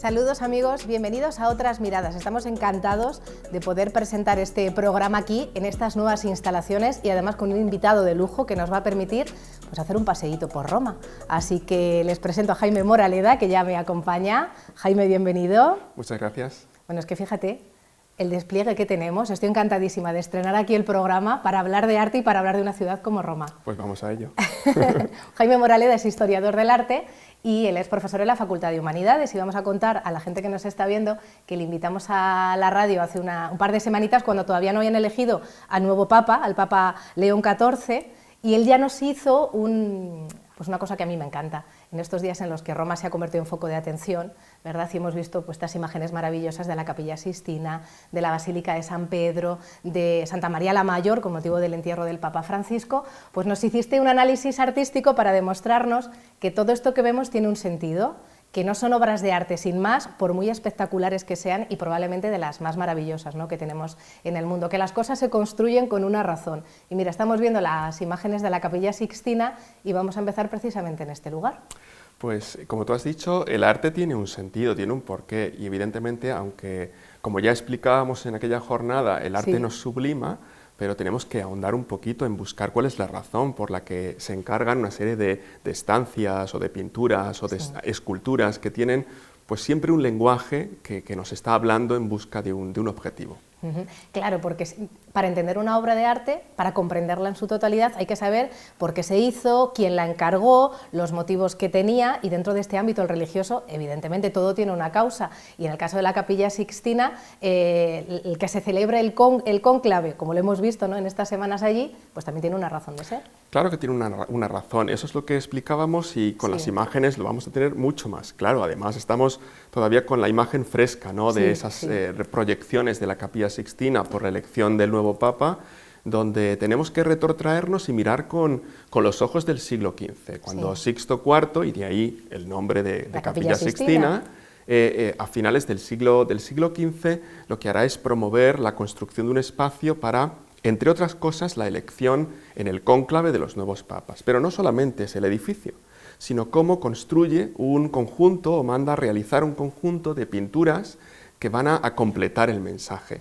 Saludos amigos, bienvenidos a Otras Miradas. Estamos encantados de poder presentar este programa aquí, en estas nuevas instalaciones y además con un invitado de lujo que nos va a permitir pues, hacer un paseíto por Roma. Así que les presento a Jaime Moraleda, que ya me acompaña. Jaime, bienvenido. Muchas gracias. Bueno, es que fíjate el despliegue que tenemos. Estoy encantadísima de estrenar aquí el programa para hablar de arte y para hablar de una ciudad como Roma. Pues vamos a ello. Jaime Moraleda es historiador del arte y él es profesor en la Facultad de Humanidades, y vamos a contar a la gente que nos está viendo que le invitamos a la radio hace un par de semanitas cuando todavía no habían elegido al nuevo Papa, al Papa León XIV, y él ya nos hizo una cosa que a mí me encanta. En estos días en los que Roma se ha convertido en foco de atención, ¿verdad? Y hemos visto pues, estas imágenes maravillosas de la Capilla Sixtina, de la Basílica de San Pedro, de Santa María la Mayor, con motivo del entierro del Papa Francisco, pues nos hiciste un análisis artístico para demostrarnos que todo esto que vemos tiene un sentido, que no son obras de arte sin más, por muy espectaculares que sean y probablemente de las más maravillosas, ¿no?, que tenemos en el mundo, que las cosas se construyen con una razón. Y mira, estamos viendo las imágenes de la Capilla Sixtina y vamos a empezar precisamente en este lugar. Pues como tú has dicho, el arte tiene un sentido, tiene un porqué, y evidentemente, aunque como ya explicábamos en aquella jornada, el arte nos sublima, pero tenemos que ahondar un poquito en buscar cuál es la razón por la que se encargan una serie de estancias o de pinturas o de esculturas que tienen pues siempre un lenguaje que nos está hablando en busca de un objetivo. Claro, porque para entender una obra de arte, para comprenderla en su totalidad, hay que saber por qué se hizo, quién la encargó, los motivos que tenía, y dentro de este ámbito el religioso, evidentemente todo tiene una causa, y en el caso de la Capilla Sixtina, el que se celebre el cónclave, como lo hemos visto, ¿no?, en estas semanas allí, pues también tiene una razón de ser. Claro que tiene una razón, eso es lo que explicábamos, y con las imágenes lo vamos a tener mucho más claro. Además estamos todavía con la imagen fresca, ¿no?, de esas proyecciones de la Capilla Sixtina por la elección del nuevo Papa, donde tenemos que retrotraernos y mirar con los ojos del siglo XV, cuando Sixto IV, y de ahí el nombre de Capilla Sixtina, a finales del siglo XV, lo que hará es promover la construcción de un espacio para, entre otras cosas, la elección en el cónclave de los nuevos papas. Pero no solamente es el edificio, sino cómo construye un conjunto o manda a realizar un conjunto de pinturas que van a completar el mensaje,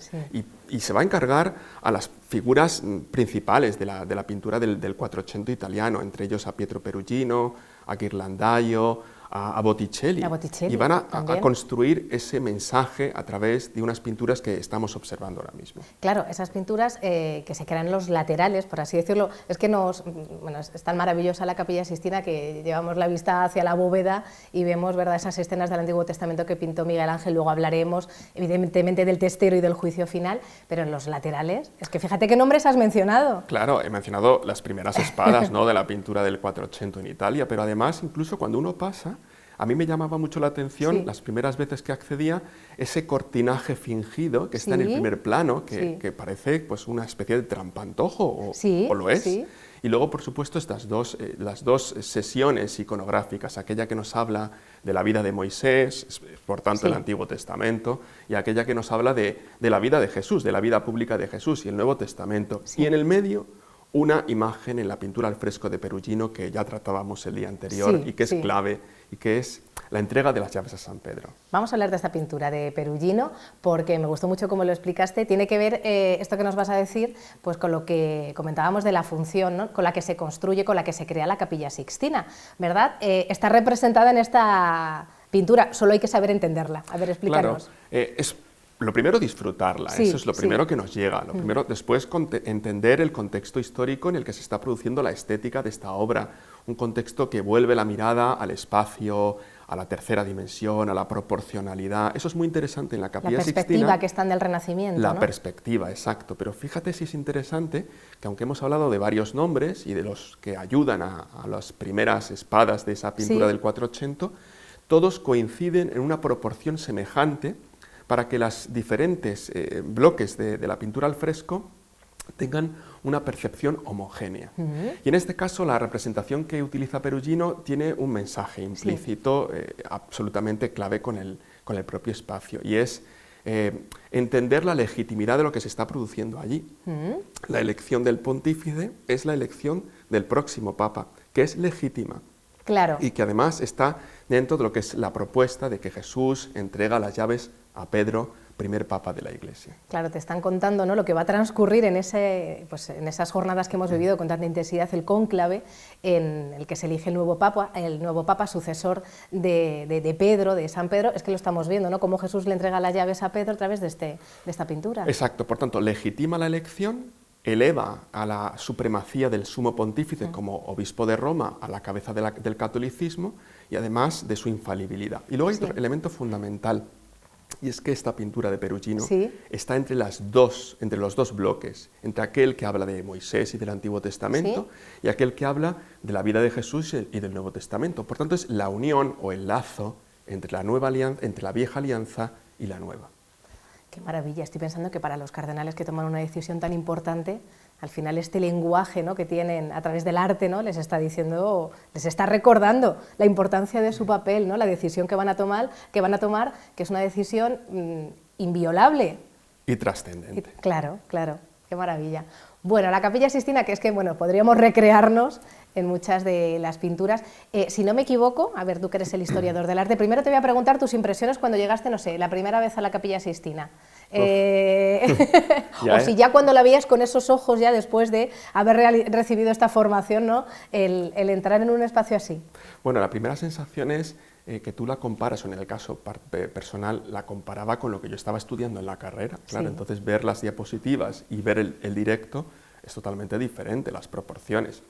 y se va a encargar a las figuras principales de la pintura del Quattrocento italiano, entre ellos a Pietro Perugino, a Ghirlandaio, a Botticelli, y van a construir ese mensaje a través de unas pinturas que estamos observando ahora mismo. Claro, esas pinturas que se crean en los laterales, por así decirlo, es que es tan maravillosa la Capilla Sixtina que llevamos la vista hacia la bóveda y vemos, ¿verdad?, esas escenas del Antiguo Testamento que pintó Miguel Ángel. Luego hablaremos evidentemente del testero y del juicio final, pero en los laterales, es que fíjate qué nombres has mencionado. Claro, he mencionado las primeras espadas, ¿no?, de la pintura del Quattrocento en Italia, pero además incluso cuando uno pasa, a mí me llamaba mucho la atención, las primeras veces que accedía, ese cortinaje fingido que está en el primer plano, que parece pues, una especie de trampantojo, o lo es. Y luego, por supuesto, las dos sesiones iconográficas, aquella que nos habla de la vida de Moisés, por tanto el Antiguo Testamento, y aquella que nos habla de la vida de Jesús, de la vida pública de Jesús, y el Nuevo Testamento. Y en el medio, una imagen en la pintura al fresco de Perugino que ya tratábamos el día anterior y que es clave, y que es la entrega de las llaves a San Pedro. Vamos a hablar de esta pintura de Perugino porque me gustó mucho cómo lo explicaste. Tiene que ver esto que nos vas a decir pues con lo que comentábamos de la función, ¿no?, con la que se construye, con la que se crea la Capilla Sixtina, ¿verdad? Está representada en esta pintura, solo hay que saber entenderla. A ver, explícanos. Claro, lo primero, disfrutarla, eso es lo primero que nos llega. Lo primero, después, entender el contexto histórico en el que se está produciendo la estética de esta obra, un contexto que vuelve la mirada al espacio, a la tercera dimensión, a la proporcionalidad. Eso es muy interesante en la Capilla Sixtina. La perspectiva que está en el Renacimiento, La perspectiva, exacto. Pero fíjate si es interesante que, aunque hemos hablado de varios nombres y de los que ayudan a las primeras espadas de esa pintura del Quattrocento, todos coinciden en una proporción semejante para que los diferentes bloques de la pintura al fresco tengan una percepción homogénea. Y en este caso la representación que utiliza Perugino tiene un mensaje implícito absolutamente clave con el propio espacio, y es entender la legitimidad de lo que se está produciendo allí. La elección del pontífice es la elección del próximo papa, que es legítima. Claro. Y que además está dentro de lo que es la propuesta de que Jesús entrega las llaves a Pedro, primer papa de la Iglesia. Claro, te están contando, ¿no?, lo que va a transcurrir en esas jornadas que hemos vivido con tanta intensidad, el cónclave en el que se elige el nuevo papa sucesor de Pedro, de San Pedro. Es que lo estamos viendo, ¿no?, cómo Jesús le entrega las llaves a Pedro a través de esta pintura. Exacto, por tanto, legitima la elección, eleva a la supremacía del sumo pontífice como obispo de Roma a la cabeza del catolicismo y además de su infalibilidad. Y luego hay otro elemento fundamental, y es que esta pintura de Perugino está entre los dos bloques, entre aquel que habla de Moisés y del Antiguo Testamento y aquel que habla de la vida de Jesús y del Nuevo Testamento. Por tanto, es la unión o el lazo entre la vieja alianza y la nueva. Qué maravilla, estoy pensando que para los cardenales que toman una decisión tan importante, al final este lenguaje, ¿no?, que tienen a través del arte, ¿no?, les está diciendo, les está recordando la importancia de su papel, ¿no?, la decisión que van a tomar, que es una decisión inviolable. Y trascendente. Claro, claro, qué maravilla. Bueno, la Capilla Sixtina, que es que, bueno, podríamos recrearnos en muchas de las pinturas. Si no me equivoco, a ver, tú que eres el historiador del arte, primero te voy a preguntar tus impresiones cuando llegaste, no sé, la primera vez a la Capilla Sixtina. O si ya cuando la veías con esos ojos, ya después de haber recibido esta formación, ¿no?, el entrar en un espacio así. Bueno, la primera sensación es que tú la comparas, o en el caso personal, la comparaba con lo que yo estaba estudiando en la carrera. Claro, entonces ver las diapositivas y ver el directo es totalmente diferente, las proporciones.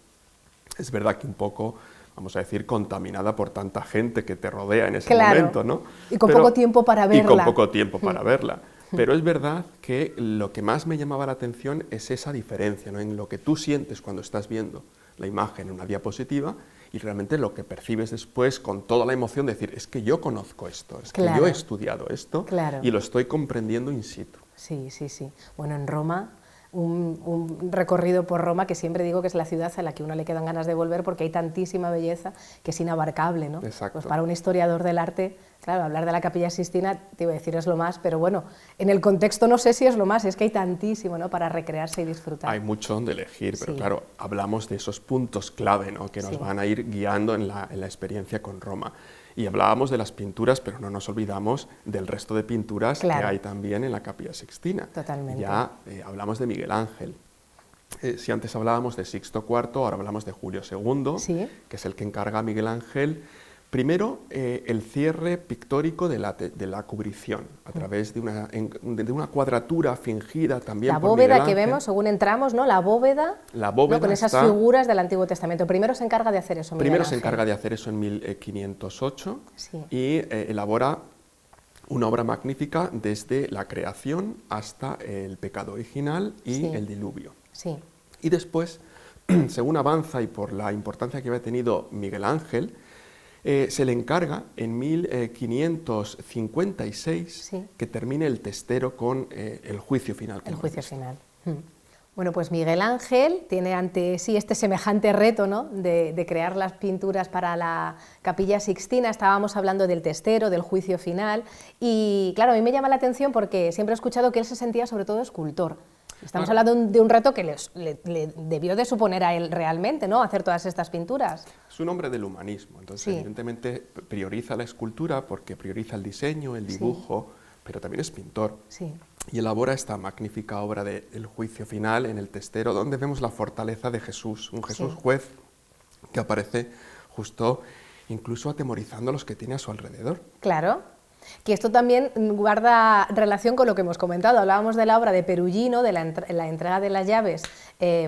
Es verdad que un poco, vamos a decir, contaminada por tanta gente que te rodea en ese momento, ¿no? Y con poco tiempo para verla. Y con poco tiempo para verla. Pero es verdad que lo que más me llamaba la atención es esa diferencia, ¿no?, en lo que tú sientes cuando estás viendo la imagen en una diapositiva y realmente lo que percibes después con toda la emoción de decir, es que yo conozco esto, es que yo he estudiado esto y lo estoy comprendiendo in situ. Sí, sí, sí. Bueno, en Roma, un recorrido por Roma que siempre digo que es la ciudad a la que a uno le quedan ganas de volver porque hay tantísima belleza que es inabarcable, ¿no? Exacto. Pues para un historiador del arte, claro, hablar de la Capilla Sixtina, te iba a decir es lo más, pero bueno, en el contexto no sé si es lo más, es que hay tantísimo, ¿no?, para recrearse y disfrutar. Hay mucho donde elegir, pero claro, hablamos de esos puntos clave, ¿no?, que nos van a ir guiando en la experiencia con Roma. Y hablábamos de las pinturas, pero no nos olvidamos del resto de pinturas que hay también en la Capilla Sixtina. Totalmente. Ya hablamos de Miguel Ángel. Si antes hablábamos de Sixto IV, ahora hablamos de Julio II, que es el que encarga a Miguel Ángel, primero, el cierre pictórico de la cubrición, a través de una cuadratura fingida también la por Miguel bóveda Ángel. que vemos, según entramos, ¿no?, la bóveda ¿no?, con esas figuras del Antiguo Testamento. Primero se encarga de hacer eso Miguel Primero Ángel. se encarga de hacer eso en 1508 y elabora una obra magnífica desde la creación hasta el pecado original y el diluvio. Y después, según avanza y por la importancia que había tenido Miguel Ángel, se le encarga en 1556 que termine el testero con el juicio final. El juicio final. Bueno, pues Miguel Ángel tiene ante sí este semejante reto, ¿no?, de crear las pinturas para la Capilla Sixtina. Estábamos hablando del testero, del juicio final, y claro, a mí me llama la atención porque siempre he escuchado que él se sentía sobre todo escultor. Estamos hablando de un reto que le debió de suponer a él realmente, ¿no?, hacer todas estas pinturas. Es un hombre del humanismo, entonces evidentemente prioriza la escultura porque prioriza el diseño, el dibujo, pero también es pintor. Y elabora esta magnífica obra de El juicio final en el testero, donde vemos la fortaleza de Jesús, un Jesús juez que aparece justo incluso atemorizando a los que tiene a su alrededor. Claro. Que esto también guarda relación con lo que hemos comentado. Hablábamos de la obra de Perugino, de la entrega de las llaves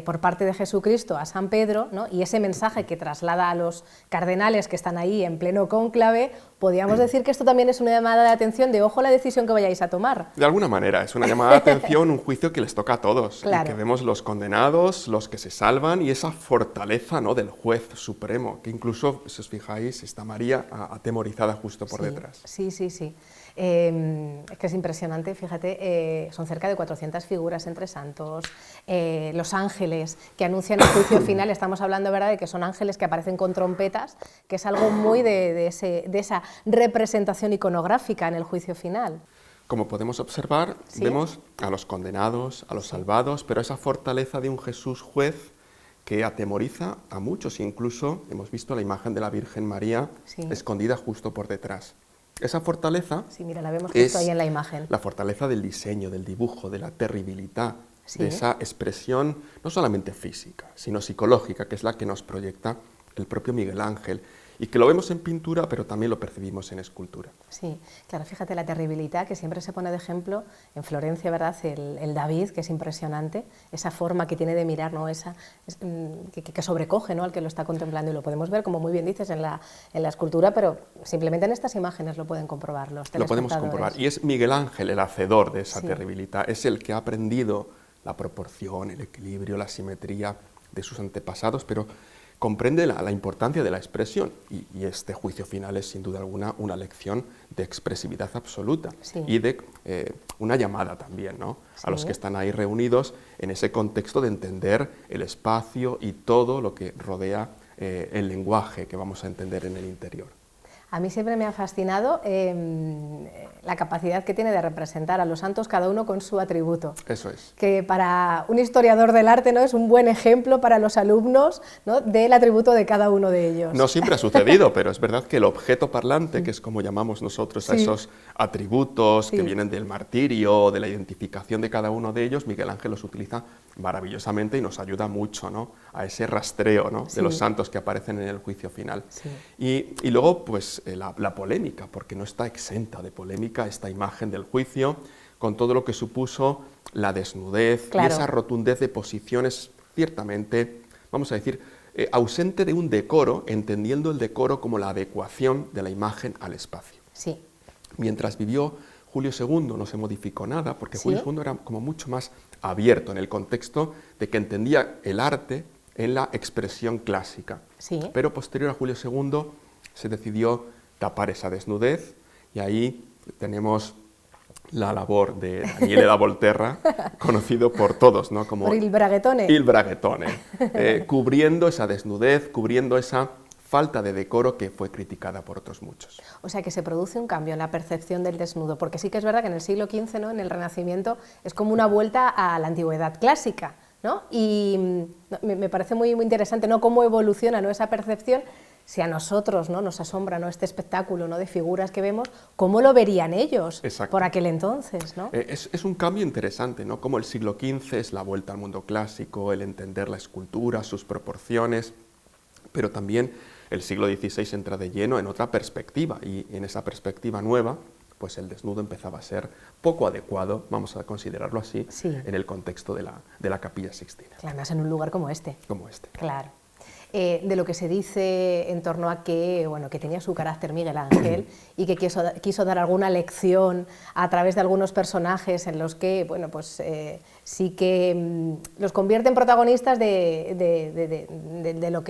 por parte de Jesucristo a San Pedro, ¿no?, y ese mensaje que traslada a los cardenales que están ahí en pleno cónclave. Podríamos decir que esto también es una llamada de atención de ojo la decisión que vayáis a tomar. De alguna manera, es una llamada de atención, un juicio que les toca a todos, y que vemos los condenados, los que se salvan, y esa fortaleza, ¿no?, del juez supremo, que incluso, si os fijáis, está María atemorizada justo por detrás. Sí, sí, sí. Es que es impresionante, fíjate, son cerca de 400 figuras entre santos, los ángeles que anuncian el juicio final. Estamos hablando, ¿verdad?, de que son ángeles que aparecen con trompetas, que es algo muy de esa representación iconográfica en el juicio final. Como podemos observar, vemos a los condenados, a los salvados, pero esa fortaleza de un Jesús juez que atemoriza a muchos, incluso hemos visto la imagen de la Virgen María escondida justo por detrás. Esa fortaleza mira, la vemos justo ahí en la imagen. La fortaleza del diseño, del dibujo, de la terribilidad, de esa expresión no solamente física, sino psicológica, que es la que nos proyecta el propio Miguel Ángel, y que lo vemos en pintura, pero también lo percibimos en escultura. Sí, claro, fíjate la terribilidad que siempre se pone de ejemplo en Florencia, ¿verdad? El David, que es impresionante, esa forma que tiene de mirar, ¿no? Que sobrecoge, ¿no?, al que lo está contemplando, y lo podemos ver, como muy bien dices, en la escultura, pero simplemente en estas imágenes lo pueden comprobar los telespectadores. Lo podemos comprobar, y es Miguel Ángel el hacedor de esa terribilidad, es el que ha aprendido la proporción, el equilibrio, la simetría de sus antepasados, pero comprende la importancia de la expresión, y este juicio final es sin duda alguna una lección de expresividad absoluta y de una llamada también, ¿no?, a los que están ahí reunidos en ese contexto de entender el espacio y todo lo que rodea el lenguaje que vamos a entender en el interior. A mí siempre me ha fascinado la capacidad que tiene de representar a los santos, cada uno con su atributo. Eso es. Que para un historiador del arte, ¿no?, es un buen ejemplo para los alumnos, ¿no?, del atributo de cada uno de ellos. No siempre ha sucedido, pero es verdad que el objeto parlante, que es como llamamos nosotros a esos atributos que vienen del martirio, de la identificación de cada uno de ellos, Miguel Ángel los utiliza maravillosamente y nos ayuda mucho, ¿no?, a ese rastreo, ¿no?, de los santos que aparecen en el juicio final. Y luego, pues, la polémica, porque no está exenta de polémica esta imagen del juicio, con todo lo que supuso la desnudez y esa rotundez de posiciones, ciertamente, vamos a decir, ausente de un decoro, entendiendo el decoro como la adecuación de la imagen al espacio. Mientras vivió Julio II no se modificó nada, porque Julio II era como mucho más abierto en el contexto de que entendía el arte en la expresión clásica. Pero posterior a Julio II se decidió tapar esa desnudez, y ahí tenemos la labor de Daniele da Volterra, conocido por todos, ¿no?, como por il Braghetone. Il Braghetone, cubriendo esa desnudez, cubriendo esa falta de decoro que fue criticada por otros muchos. O sea que se produce un cambio en la percepción del desnudo, porque sí que es verdad que en el siglo XV, ¿no?, en el Renacimiento, es como una vuelta a la antigüedad clásica, ¿no? Y me parece muy, muy interesante, ¿no?, cómo evoluciona, ¿no?, esa percepción. Si a nosotros, ¿no?, nos asombra, ¿no?, este espectáculo, ¿no?, de figuras que vemos, ¿cómo lo verían ellos por aquel entonces, ¿no? Es un cambio interesante, ¿no?, como el siglo XV es la vuelta al mundo clásico, el entender la escultura, sus proporciones, pero también el siglo XVI entra de lleno en otra perspectiva, y en esa perspectiva nueva, pues el desnudo empezaba a ser poco adecuado, vamos a considerarlo así, en el contexto de la Capilla Sixtina. Claro, más en un lugar como este. Como este. Claro. De lo que se dice en torno a que, bueno, que tenía su carácter Miguel Ángel y que quiso dar alguna lección a través de algunos personajes en los que, bueno, pues sí que los convierte en protagonistas de lo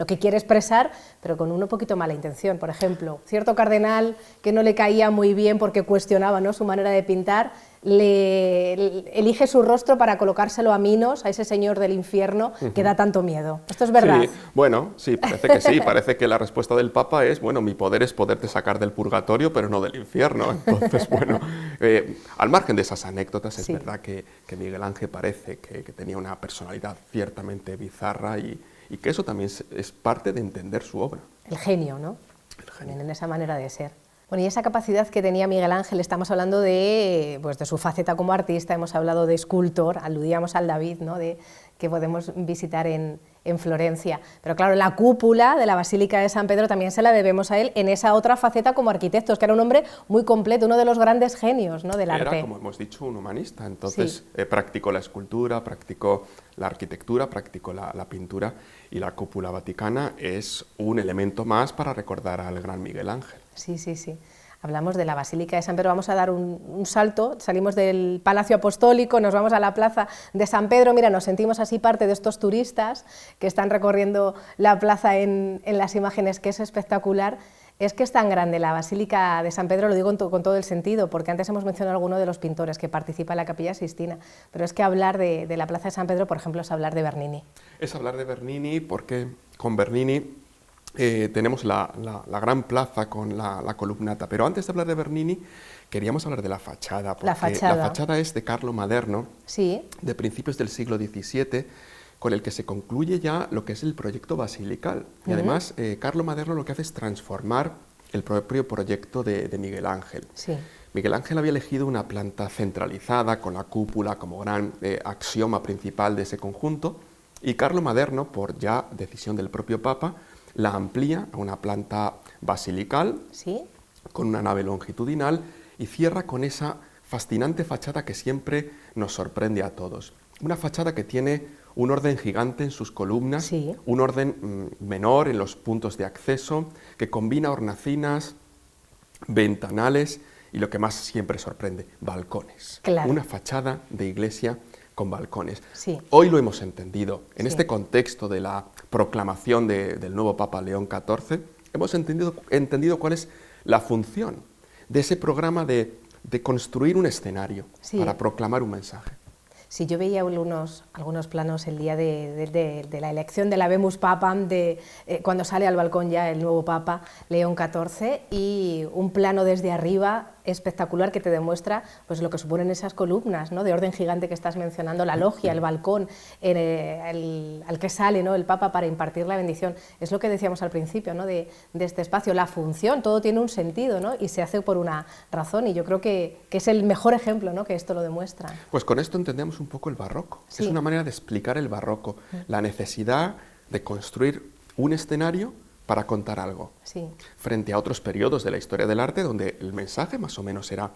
que quiere expresar, pero con un poquito mala intención. Por ejemplo, cierto cardenal que no le caía muy bien porque cuestionaba, ¿no?, su manera de pintar, elige su rostro para colocárselo a Minos, a ese señor del infierno que da tanto miedo. ¿Esto es verdad? Sí, bueno, sí, parece que sí. Parece que la respuesta del Papa es, bueno, mi poder es poderte sacar del purgatorio, pero no del infierno. Entonces, bueno, al margen de esas anécdotas, es verdad que Miguel Ángel parece que tenía una personalidad ciertamente bizarra, y que eso también es parte de entender su obra. El genio, ¿no? El genio. En esa manera de ser. Bueno, y esa capacidad que tenía Miguel Ángel, estamos hablando de su faceta como artista, hemos hablado de escultor, aludíamos al David, ¿no?, que podemos visitar en Florencia. Pero claro, la cúpula de la Basílica de San Pedro también se la debemos a él en esa otra faceta como arquitecto, que era un hombre muy completo, uno de los grandes genios, ¿no?, del arte. Era, como hemos dicho, un humanista, entonces practicó la escultura, practicó la arquitectura, practicó la pintura, y la cúpula vaticana es un elemento más para recordar al gran Miguel Ángel. Sí, sí, sí. Hablamos de la Basílica de San Pedro, vamos a dar un salto, salimos del Palacio Apostólico, nos vamos a la Plaza de San Pedro, mira, nos sentimos así parte de estos turistas que están recorriendo la plaza en las imágenes, que es espectacular. Es que es tan grande la Basílica de San Pedro, lo digo con todo el sentido, porque antes hemos mencionado a alguno de los pintores que participa en la Capilla Sixtina, pero es que hablar de la Plaza de San Pedro, por ejemplo, es hablar de Bernini. Es hablar de Bernini porque con Bernini tenemos la gran plaza con la columnata, pero antes de hablar de Bernini queríamos hablar de la fachada, porque la fachada es de Carlo Maderno, de principios del siglo XVII, con el que se concluye ya lo que es el proyecto basilical. Y además, Carlo Maderno lo que hace es transformar el propio proyecto de Miguel Ángel. Sí. Miguel Ángel había elegido una planta centralizada, con la cúpula como gran axioma principal de ese conjunto, y Carlo Maderno, por ya decisión del propio Papa, la amplía a una planta basilical, ¿Sí? con una nave longitudinal, y cierra con esa fascinante fachada que siempre nos sorprende a todos. Una fachada que tiene un orden gigante en sus columnas, sí, un orden menor en los puntos de acceso, que combina hornacinas, ventanales y lo que más siempre sorprende, balcones. Claro. Una fachada de iglesia con balcones. Sí. Hoy lo hemos entendido. En Sí. este contexto de la proclamación del nuevo Papa León XIV, hemos entendido cuál es la función de ese programa de construir un escenario Sí. para proclamar un mensaje. Sí, yo veía algunos planos el día de la elección de la Habemus Papam, cuando sale al balcón ya el nuevo Papa, León XIV, y un plano desde arriba espectacular que te demuestra pues, lo que suponen esas columnas, ¿no?, de orden gigante que estás mencionando, la logia, el balcón al que sale, ¿no?, el Papa para impartir la bendición. Es lo que decíamos al principio, ¿no?, de este espacio, la función, todo tiene un sentido, ¿no?, y se hace por una razón, y yo creo que es el mejor ejemplo, ¿no?, que esto lo demuestra. Pues con esto entendemos un poco el barroco. Sí. Es una manera de explicar el barroco, la necesidad de construir un escenario para contar algo, Sí. frente a otros periodos de la historia del arte donde el mensaje más o menos era,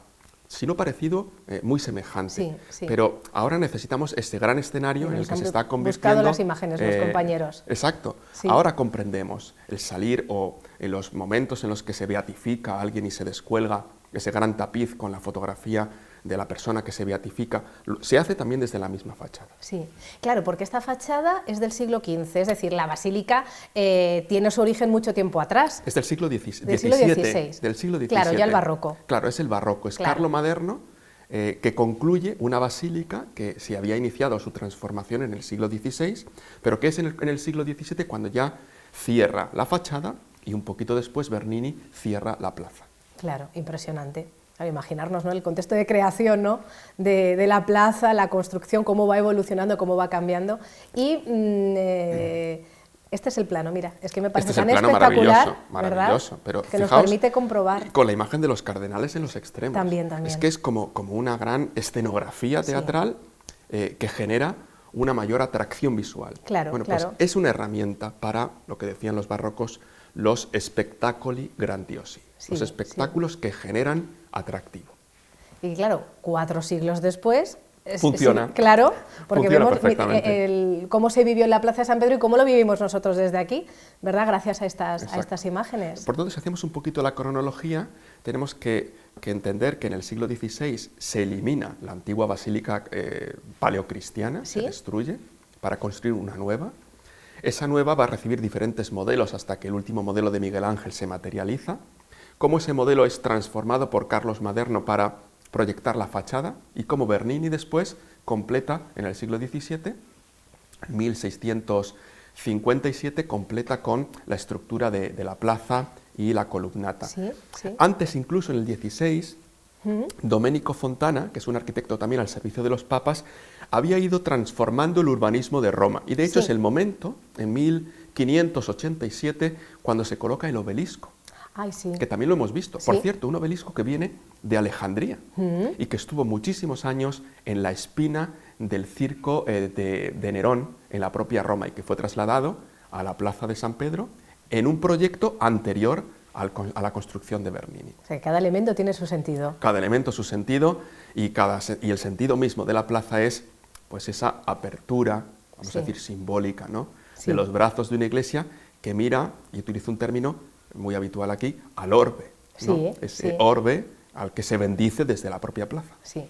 si no parecido, muy semejante. Sí, sí. Pero ahora necesitamos este gran escenario en el que se está convirtiendo... Buscado las imágenes, los compañeros. Exacto. Sí. Ahora comprendemos el salir o en los momentos en los que se beatifica a alguien y se descuelga ese gran tapiz con la fotografía de la persona que se beatifica, se hace también desde la misma fachada. Sí, claro, porque esta fachada es del siglo XV, es decir, la basílica tiene su origen mucho tiempo atrás. Es del siglo XVII. Del siglo XVI. Del siglo XVII. Claro, ya el barroco. Claro, es el barroco, es Claro. Carlo Maderno, que concluye una basílica que se había iniciado su transformación en el siglo XVI, pero que es en el siglo XVII cuando ya cierra la fachada y un poquito después Bernini cierra la plaza. Claro, impresionante. A imaginarnos, ¿no?, el contexto de creación, ¿no?, de la plaza, la construcción, cómo va evolucionando, cómo va cambiando. Y este es el plano, mira, es que me parece tan espectacular, maravilloso, ¿verdad?, pero que nos fijaos, permite comprobar. Con la imagen de los cardenales en los extremos. También, también. Es que es como una gran escenografía teatral que genera una mayor atracción visual. Claro, bueno, claro. Pues es una herramienta para, lo que decían los barrocos, los spettacoli grandiosi, Sí, los espectáculos que generan atractivo. Y claro, 4 siglos después... Funciona. Sí, claro, porque Funciona vemos perfectamente. cómo se vivió en la Plaza de San Pedro y cómo lo vivimos nosotros desde aquí, ¿verdad?, gracias a estas imágenes. Por tanto, si hacemos un poquito la cronología, tenemos que entender que en el siglo XVI se elimina la antigua basílica paleocristiana, ¿Sí? se destruye para construir una nueva. Esa nueva va a recibir diferentes modelos hasta que el último modelo de Miguel Ángel se materializa. Cómo ese modelo es transformado por Carlos Maderno para proyectar la fachada y cómo Bernini después completa en el siglo XVII, 1657, completa con la estructura de la plaza y la columnata. Sí, sí. Antes, incluso en el XVI, Domenico Fontana, que es un arquitecto también al servicio de los papas, había ido transformando el urbanismo de Roma. Y de hecho es el momento, en 1587, cuando se coloca el obelisco. Ay, sí. Que también lo hemos visto. Sí. Por cierto, un obelisco que viene de Alejandría y que estuvo muchísimos años en la espina del circo de Nerón en la propia Roma y que fue trasladado a la plaza de San Pedro en un proyecto anterior a la construcción de Bernini. O sea, cada elemento tiene su sentido. Cada elemento su sentido y el sentido mismo de la plaza es pues esa apertura, vamos a decir simbólica, ¿no?, de los brazos de una iglesia que mira, y utilizo un término muy habitual aquí, al orbe, ¿no? Sí, Ese orbe al que se bendice desde la propia plaza. Sí.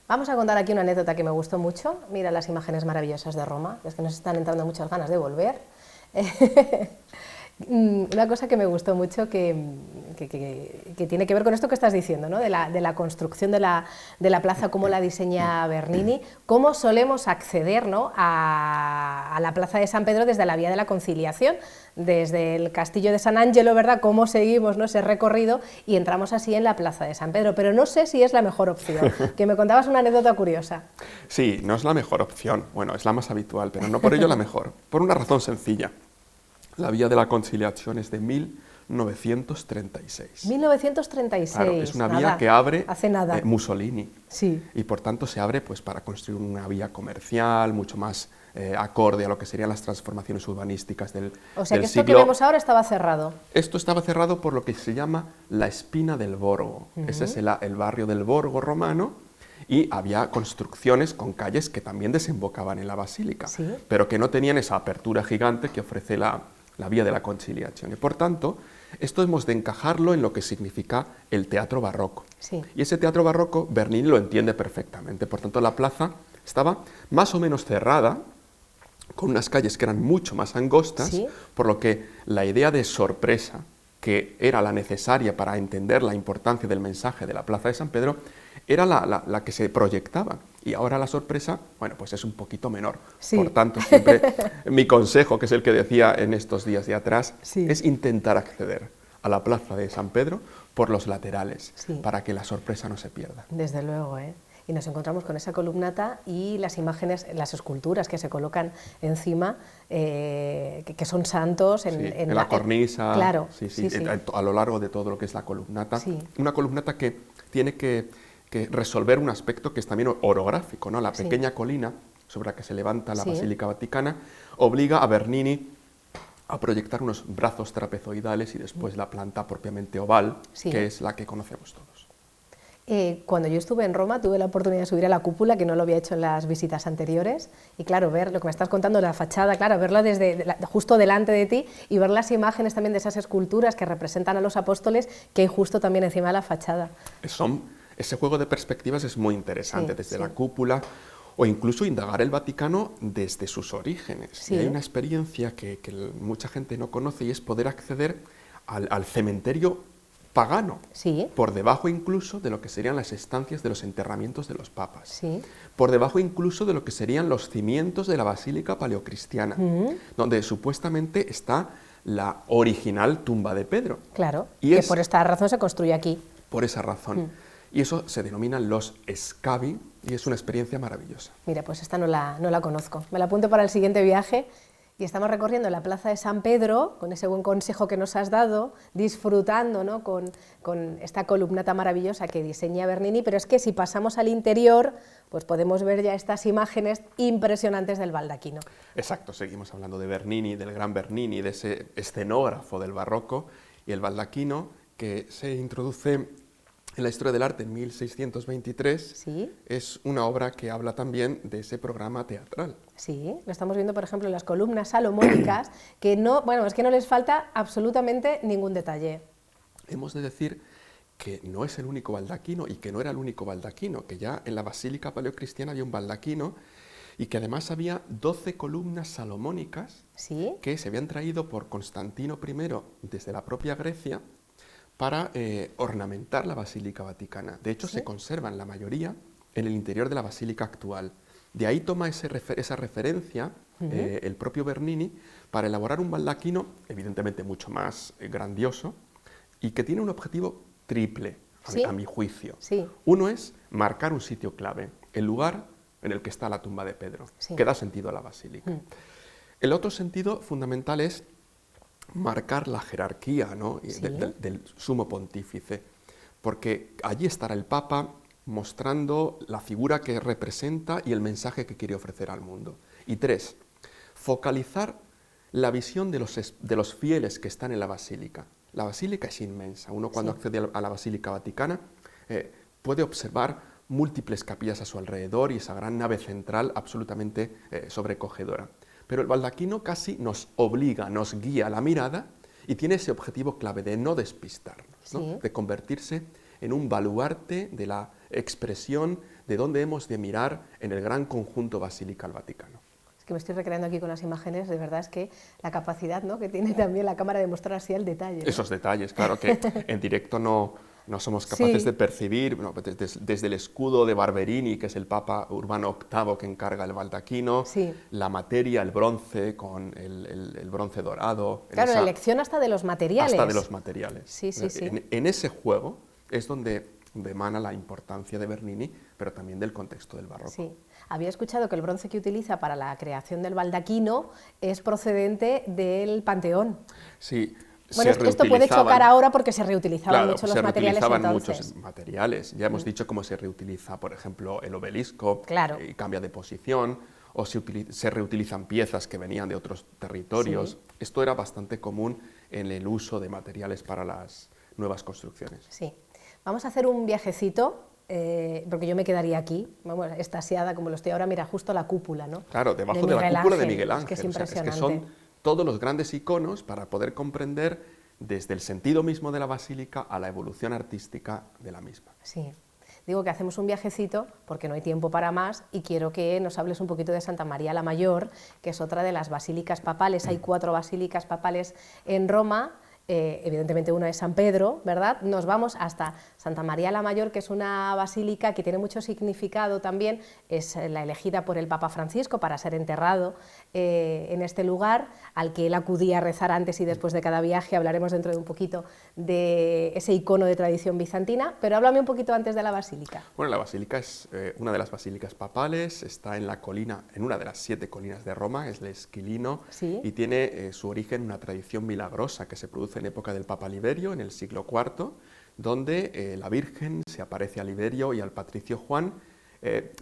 Vamos a contar aquí una anécdota que me gustó mucho. Mira las imágenes maravillosas de Roma, es que nos están entrando muchas ganas de volver. Una cosa que me gustó mucho que tiene que ver con esto que estás diciendo, ¿no?, de la construcción de la plaza, cómo la diseña Bernini, cómo solemos acceder, ¿no?, a la plaza de San Pedro desde la vía de la Conciliación, desde el castillo de San Angelo, ¿verdad?, cómo seguimos, ¿no?, ese recorrido y entramos así en la plaza de San Pedro, pero no sé si es la mejor opción, que me contabas una anécdota curiosa. Sí, no es la mejor opción. Bueno, es la más habitual, pero no por ello la mejor. Por una razón sencilla. La Vía de la Conciliación es de 1936. 1936. Claro, es una nada, vía que abre hace nada. Mussolini. Sí. Y por tanto se abre pues, para construir una vía comercial mucho más acorde a lo que serían las transformaciones urbanísticas del siglo. O sea que esto que vemos ahora estaba cerrado. Esto estaba cerrado por lo que se llama la Espina del Borgo. Ese es el barrio del Borgo romano, y había construcciones con calles que también desembocaban en la basílica, ¿Sí? pero que no tenían esa apertura gigante que ofrece la Vía de la Conciliación. Y por tanto, esto hemos de encajarlo en lo que significa el teatro barroco. Sí. Y ese teatro barroco Bernini lo entiende perfectamente. Por tanto, la plaza estaba más o menos cerrada, con unas calles que eran mucho más angostas, ¿Sí? por lo que la idea de sorpresa, que era la necesaria para entender la importancia del mensaje de la Plaza de San Pedro, era la que se proyectaba. Y ahora la sorpresa, bueno, pues es un poquito menor. Sí. Por tanto, siempre mi consejo, que es el que decía en estos días de atrás, Sí. es intentar acceder a la Plaza de San Pedro por los laterales, Sí. para que la sorpresa no se pierda. Desde luego, Y nos encontramos con esa columnata y las imágenes, las esculturas que se colocan encima, que son santos En la cornisa, claro, sí, a lo largo de todo lo que es la columnata. Sí. Una columnata que tiene que resolver un aspecto que es también orográfico, ¿no? La Sí. pequeña colina sobre la que se levanta la Sí. Basílica Vaticana obliga a Bernini a proyectar unos brazos trapezoidales y después la planta propiamente oval, Sí. que es la que conocemos todos. Cuando yo estuve en Roma tuve la oportunidad de subir a la cúpula, que no lo había hecho en las visitas anteriores, y claro, ver lo que me estás contando de la fachada, claro, verla justo delante de ti y ver las imágenes también de esas esculturas que representan a los apóstoles que hay justo también encima de la fachada. Ese juego de perspectivas es muy interesante, Sí, desde sí. la cúpula, o incluso indagar el Vaticano desde sus orígenes. Sí. Y hay una experiencia que mucha gente no conoce, y es poder acceder al cementerio pagano, Sí. por debajo incluso de lo que serían las estancias de los enterramientos de los papas, Sí. por debajo incluso de lo que serían los cimientos de la basílica paleocristiana, donde supuestamente está la original tumba de Pedro. Claro, Y que es por esta razón se construye aquí. por esa razón. Y eso se denominan los scavi, y es una experiencia maravillosa. Mira, pues esta no la conozco. Me la apunto para el siguiente viaje. Y estamos recorriendo la Plaza de San Pedro, con ese buen consejo que nos has dado, disfrutando, ¿no?, con esta columnata maravillosa que diseña Bernini, pero es que si pasamos al interior, pues podemos ver ya estas imágenes impresionantes del baldaquino. Exacto, seguimos hablando de Bernini, del gran Bernini, de ese escenógrafo del barroco, y el baldaquino, que se introduce en la historia del arte en 1623, Sí. es una obra que habla también de ese programa teatral. Sí, lo estamos viendo, por ejemplo, en las columnas salomónicas, que no, bueno, es que no les falta absolutamente ningún detalle. Hemos de decir que no es el único baldaquino, y que no era el único baldaquino, que ya en la Basílica Paleocristiana había un baldaquino, y que además había 12 columnas salomónicas Sí. que se habían traído por Constantino I desde la propia Grecia para ornamentar la Basílica Vaticana. De hecho, ¿Sí? se conservan la mayoría en el interior de la Basílica actual. De ahí toma esa referencia el propio Bernini para elaborar un baldaquino, evidentemente mucho más grandioso, y que tiene un objetivo triple, ¿Sí? a mi juicio. Sí. Uno es marcar un sitio clave, el lugar en el que está la tumba de Pedro, Sí. que da sentido a la basílica. El otro sentido fundamental es marcar la jerarquía, ¿no?, Sí. del sumo pontífice, porque allí estará el Papa mostrando la figura que representa y el mensaje que quiere ofrecer al mundo. Y tres, focalizar la visión de los fieles que están en la basílica. La basílica es inmensa. Uno, cuando Sí. accede a la Basílica Vaticana, puede observar múltiples capillas a su alrededor y esa gran nave central absolutamente sobrecogedora. Pero el baldaquino casi nos obliga, nos guía la mirada, y tiene ese objetivo clave de no despistarnos, ¿no?, Sí. de convertirse en un baluarte de la expresión de dónde hemos de mirar en el gran conjunto basilical vaticano. Es que me estoy recreando aquí con las imágenes, de verdad es que la capacidad, ¿no?, que tiene también la cámara de mostrar así el detalle, ¿no? Esos detalles, claro, que en directo no somos capaces Sí. de percibir, bueno, desde el escudo de Barberini, que es el Papa Urbano VIII que encarga el baldaquino, Sí. la materia, el bronce, con el bronce dorado. Claro, la elección hasta de los materiales. Hasta de los materiales. Sí, sí, sí. En ese juego es donde donde emana la importancia de Bernini, pero también del contexto del barroco. Sí. Había escuchado que el bronce que utiliza para la creación del baldaquino es procedente del Panteón. Sí. Bueno, esto puede chocar ahora porque se reutilizaban mucho los materiales entonces. Muchos materiales. Ya hemos dicho cómo se reutiliza, por ejemplo, el obelisco, y cambia de posición, o se reutilizan piezas que venían de otros territorios. Sí. Esto era bastante común en el uso de materiales para las nuevas construcciones. Sí. Vamos a hacer un viajecito, porque yo me quedaría aquí, vamos, extasiada como lo estoy ahora, mira, justo la cúpula, ¿no? Claro, debajo de la cúpula de Miguel Ángel. Es que es impresionante. O sea, es que son todos los grandes iconos para poder comprender desde el sentido mismo de la basílica a la evolución artística de la misma. Sí. Digo que hacemos un viajecito porque no hay tiempo para más y quiero que nos hables un poquito de Santa María la Mayor, que es otra de las basílicas papales. Hay 4 basílicas papales en Roma. Evidentemente una es San Pedro, ¿verdad? Nos vamos hasta Santa María la Mayor, que es una basílica que tiene mucho significado también, es la elegida por el Papa Francisco para ser enterrado en este lugar, al que él acudía a rezar antes y después de cada viaje. Hablaremos dentro de un poquito de ese icono de tradición bizantina, pero háblame un poquito antes de la basílica. Bueno, la basílica es una de las basílicas papales, está en la colina, en una de las 7 colinas de Roma, es el Esquilino, ¿sí? Y tiene su origen en una tradición milagrosa que se produce en época del Papa Liberio, en el siglo IV, donde la Virgen se aparece a Liberio y al patricio Juan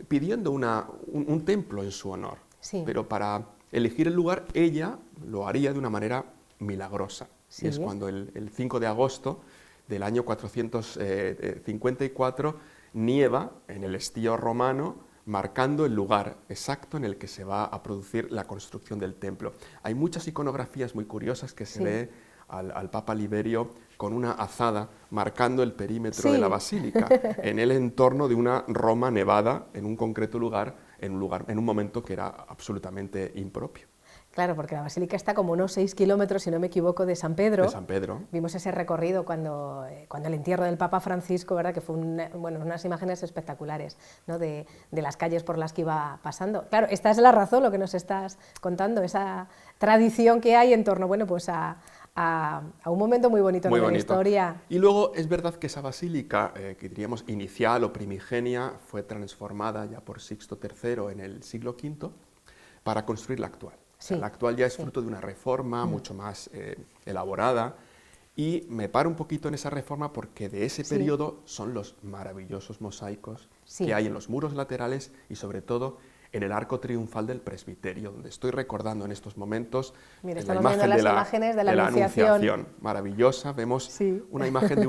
pidiendo un templo en su honor. Sí. Pero para elegir el lugar, ella lo haría de una manera milagrosa. Sí. Y es cuando el 5 de agosto del año 454 nieva en el estío romano, marcando el lugar exacto en el que se va a producir la construcción del templo. Hay muchas iconografías muy curiosas que se ve al Papa Liberio con una azada marcando el perímetro de la basílica, en el entorno de una Roma nevada en un concreto lugar, en un momento que era absolutamente impropio. Claro, porque la basílica está como unos 6 kilómetros, si no me equivoco, de San Pedro. De San Pedro. Vimos ese recorrido cuando el entierro del Papa Francisco, ¿verdad? Que fue unas imágenes espectaculares, ¿no? de las calles por las que iba pasando. Claro, esta es la razón, lo que nos estás contando, esa tradición que hay en torno, bueno, pues a un momento muy bonito de la historia. Y luego es verdad que esa basílica, que diríamos inicial o primigenia, fue transformada ya por Sixto III en el siglo V para construir la actual. Sí, o sea, la actual ya es fruto de una reforma mucho más elaborada, y me paro un poquito en esa reforma porque de ese periodo son los maravillosos mosaicos que hay en los muros laterales y sobre todo en el arco triunfal del presbiterio, donde estoy recordando en estos momentos. Mira, estamos viendo las imágenes de la Anunciación. Maravillosa, vemos una imagen de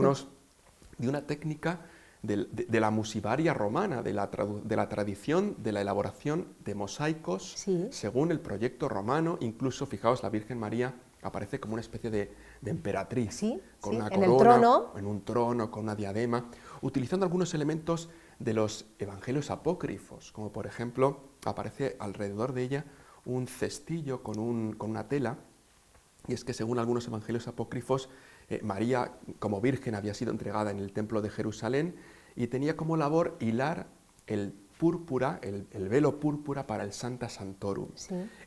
una técnica de la musivaria romana, de la tradición de la elaboración de mosaicos según el proyecto romano. Incluso, fijaos, la Virgen María aparece como una especie de emperatriz, con una corona, en un trono, con una diadema, utilizando algunos elementos de los evangelios apócrifos, como por ejemplo aparece alrededor de ella un cestillo con una tela, y es que según algunos evangelios apócrifos, María como virgen había sido entregada en el templo de Jerusalén y tenía como labor hilar el púrpura, el velo púrpura para el Sancta Sanctorum.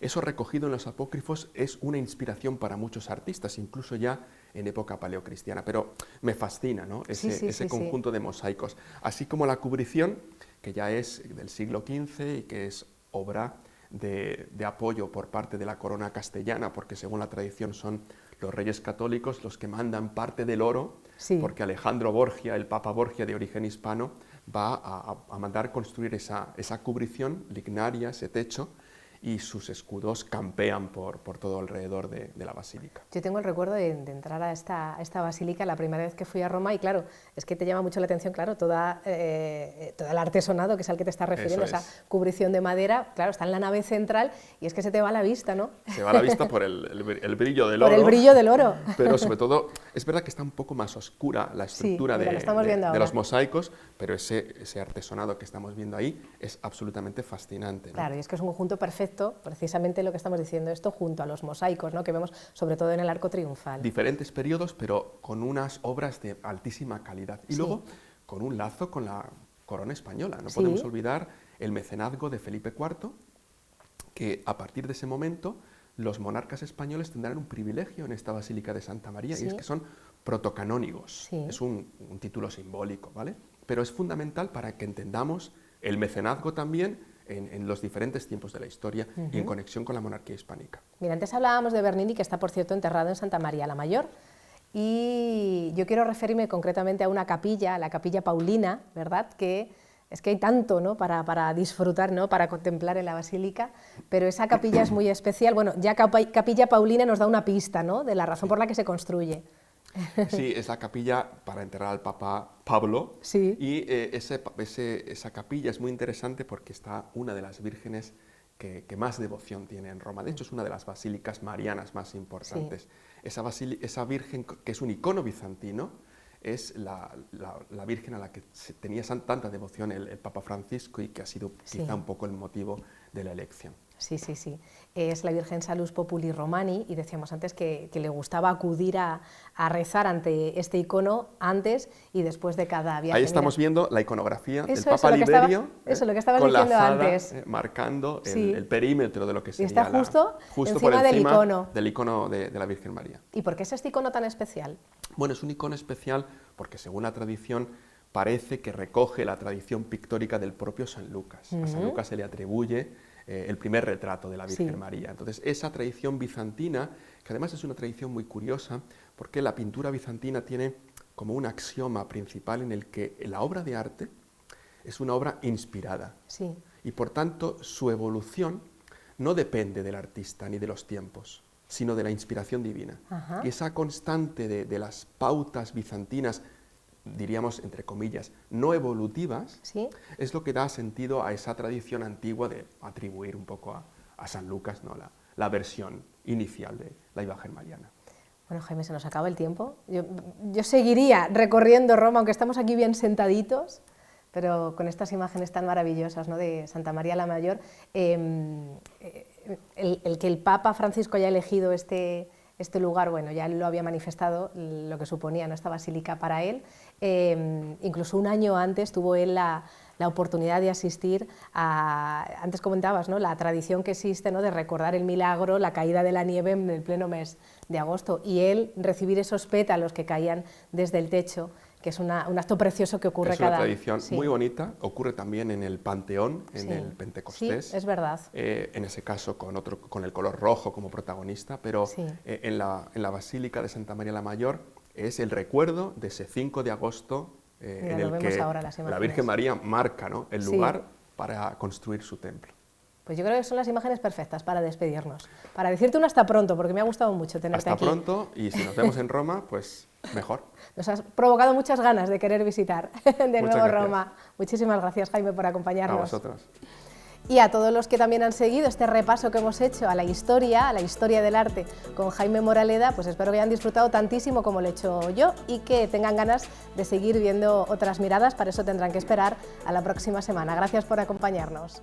Eso recogido en los apócrifos es una inspiración para muchos artistas, incluso ya en época paleocristiana, pero me fascina, ¿no? ese conjunto de mosaicos, así como la cubrición, que ya es del siglo XV y que es obra de apoyo por parte de la corona castellana, porque según la tradición son los reyes católicos los que mandan parte del oro, porque Alejandro Borgia, el Papa Borgia de origen hispano, va a mandar construir esa cubrición lignaria, ese techo, y sus escudos campean por todo alrededor de la basílica. Yo tengo el recuerdo de entrar a esta basílica la primera vez que fui a Roma, y claro, es que te llama mucho la atención, claro, todo el artesonado, que es al que te estás refiriendo, esa cubrición de madera, claro, está en la nave central, y es que se te va la vista, ¿no? Se va la vista por el brillo del oro. Por el brillo del oro. Pero sobre todo, es verdad que está un poco más oscura la estructura de los mosaicos, pero ese artesonado que estamos viendo ahí es absolutamente fascinante, ¿no? Claro, y es que es un conjunto perfecto, precisamente lo que estamos diciendo, esto junto a los mosaicos, ¿no? Que vemos sobre todo en el arco triunfal. Diferentes periodos, pero con unas obras de altísima calidad. Y luego con un lazo con la corona española. No podemos olvidar el mecenazgo de Felipe IV, que a partir de ese momento los monarcas españoles tendrán un privilegio en esta Basílica de Santa María, y es que son protocanónigos. Es un título simbólico, ¿vale? pero es fundamental para que entendamos el mecenazgo también en los diferentes tiempos de la historia y en conexión con la monarquía hispánica. Mira, antes hablábamos de Bernini, que está, por cierto, enterrado en Santa María la Mayor, y yo quiero referirme concretamente a una capilla, la capilla Paulina, ¿verdad?, que es que hay tanto, ¿no?, para disfrutar, ¿no?, para contemplar en la basílica, pero esa capilla es muy especial. Bueno, ya capilla Paulina nos da una pista, ¿no?, de la razón por la que se construye. Sí, es la capilla para enterrar al Papa Pablo, sí. Y esa capilla es muy interesante porque está una de las vírgenes que más devoción tiene en Roma. De hecho, es una de las basílicas marianas más importantes. Sí. Esa virgen, que es un icono bizantino, es la virgen a la que tenía tanta devoción el Papa Francisco y que ha sido quizá un poco el motivo de la elección. Sí, sí, sí. Es la Virgen Salus Populi Romani, y decíamos antes que le gustaba acudir a rezar ante este icono antes y después de cada viaje. Ahí estamos viendo la iconografía del Papa Liberio, eso, lo que estabas con diciendo la azada, antes. Marcando el perímetro de lo que sería. Y está justo por encima del icono de la Virgen María. ¿Y por qué es este icono tan especial? Bueno, es un icono especial porque, según la tradición, parece que recoge la tradición pictórica del propio San Lucas. A San Lucas se le atribuye el primer retrato de la Virgen María. Entonces, esa tradición bizantina, que además es una tradición muy curiosa, porque la pintura bizantina tiene como un axioma principal en el que la obra de arte es una obra inspirada. Sí. Y por tanto, su evolución no depende del artista ni de los tiempos, sino de la inspiración divina. Ajá. Y esa constante de las pautas bizantinas, diríamos, entre comillas, no evolutivas, es lo que da sentido a esa tradición antigua de atribuir un poco a San Lucas, ¿no?, la versión inicial de la imagen mariana. Bueno, Jaime, se nos acaba el tiempo. Yo seguiría recorriendo Roma, aunque estamos aquí bien sentaditos, pero con estas imágenes tan maravillosas, ¿no?, de Santa María la Mayor, el que el Papa Francisco haya elegido este lugar, bueno, ya lo había manifestado lo que suponía, ¿no?, esta basílica para él. Incluso un año antes tuvo él la oportunidad de asistir a, antes comentabas, ¿no?, la tradición que existe, ¿no?, de recordar el milagro, la caída de la nieve en el pleno mes de agosto, y él recibir esos pétalos que caían desde el techo, que es un acto precioso que ocurre cada... Es una tradición muy bonita, ocurre también en el Panteón, en el Pentecostés. Sí, es verdad. En ese caso con el color rojo como protagonista, pero en la Basílica de Santa María la Mayor es el recuerdo de ese 5 de agosto en el que la Virgen María marca, ¿no?, el lugar para construir su templo. Pues yo creo que son las imágenes perfectas para despedirnos, para decirte un hasta pronto, porque me ha gustado mucho tenerte aquí. Hasta pronto, y si nos vemos en Roma, pues mejor. Nos has provocado muchas ganas de querer visitar de nuevo Roma. Muchísimas gracias, Jaime, por acompañarnos. A vosotros. Y a todos los que también han seguido este repaso que hemos hecho a la historia del arte con Jaime Moraleda, pues espero que hayan disfrutado tantísimo como lo he hecho yo y que tengan ganas de seguir viendo otras miradas. Para eso tendrán que esperar a la próxima semana. Gracias por acompañarnos.